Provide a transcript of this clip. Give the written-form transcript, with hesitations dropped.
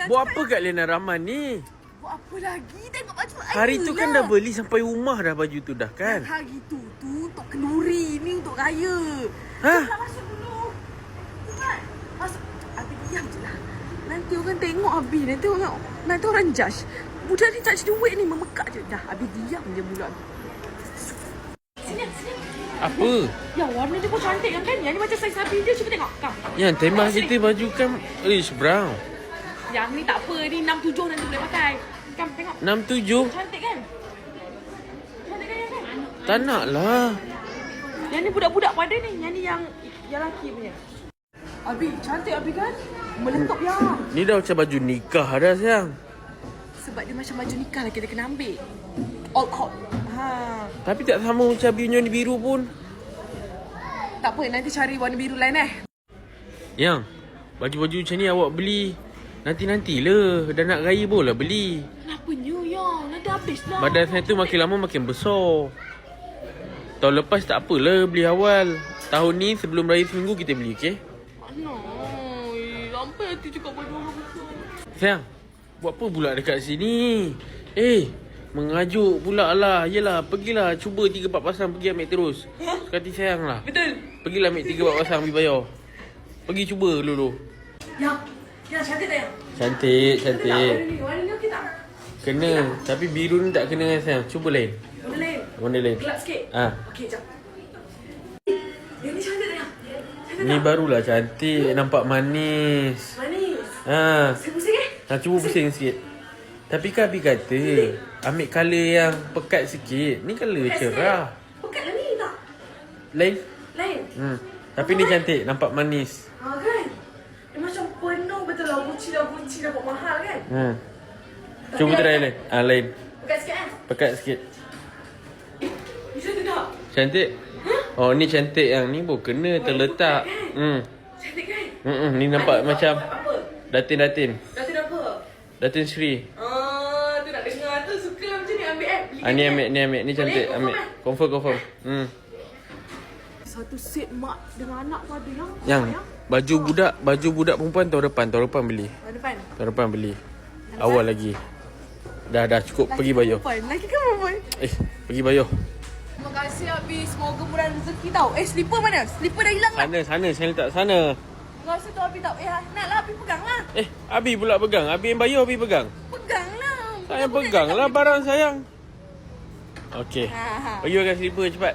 Buat apa kat Lena Rahman ni? Buat apa lagi? Tengok baju I Hari tu lah. kan dah beli sampai rumah dah baju tu dah kan? Hari tu untuk kenduri. Ni untuk raya. Ha? Nak masuk dulu. Cepat. Masuk. Abi diam je lah. Nanti orang tengok Abi. Nanti orang judge. Budak ni tak ada duit ni. Memekak je. Dah Abi diam je budak. Sini. Apa? Ya warna dia pun cantik kan? Yang ni macam saiz Abi dia. Cuba tengok. Kam. Yang tema kita baju kan Rich Brown. Yang ni tak apa. Ni 6-7 nanti boleh pakai. Kam tengok. 6-7? Cantik kan? Cantik kan yang kan? Tak nak lah. Yang ni budak-budak pada ni. Yang ni yang lelaki punya. Abi, cantik Abi kan? Meletup ya. Ni dah macam baju nikah dah sayang. Sebab dia macam baju nikah lah kita kena ambil. All hot. Ha. Tapi tak sama macam biru ni biru pun. Tak apa, nanti cari warna biru lain Yang, baju-baju macam ni awak beli nanti-nantilah. Dah nak raya pun lah beli. Kenapanya ya? Nanti habis lah. Badan saya tu makin lama makin besar. Tahun lepas tak apalah beli awal. Tahun ni sebelum raya seminggu kita beli, okey? Anoi, sampai hati cakap baju orang besar. Sayang, buat apa pula dekat sini? Mengajuk pula lah. Yelah, pergilah cuba 3-4 pasang pergi ambil terus. Suka hati sayang lah. Betul. Pergilah ambil 3-4 pasang ambil bayar. Pergi cuba dulu. Ya, cantik tak yang? Cantik. Warna ni okey tak? Kena. Tapi biru ni tak kena sayang. Cuba lain. Warna lain? Warna lain. Gelap sikit? Ah. Okey, jap. Yang ni cantik tak yang? Ni barulah cantik. Nampak manis. Manis. Ha. Pusing Cuba pusing sikit. Tapi kan Abi kata ambil colour yang pekat sikit. Ni colour cerah. Pekat lah ni tak? Lain? Lain? Tapi ni cantik. Nampak manis. Ha kan? Dia macam penuh betul lah. Gucci dapat mahal kan? Cuba try lain. Lain. Pekat sikit kan? Pekat sikit. Ni cantik tak? Cantik? Oh ni cantik yang ni pun kena terletak. Cantik kan? Ni nampak macam Apa? datin. Datin apa? Datin Sri. Tu nak dengar tu. Suka lah macam ni. Ambil kan? Ni ambil. Ni cantik. Ambil. Confirm. Satu set mak dengan anak tu ada Yang baju budak perempuan tahun depan beli. Tahun depan beli. Awal lagi. Dah cukup. Pergi bayar. Lagi kan perempuan? Pergi bayar. Terima kasih Abi. Semoga murah rezeki tau. Slipper mana? Slipper dah hilang lah. Sana. Saya letak sana. Terima kasih tu Abi tau. Nak lah Abi pegang lah. Abi pula pegang. Abi yang bayar, Abi pegang. Pegang lah. Saya pegang lah barang sayang. Okey. Ha. Pergi pakai slipper cepat.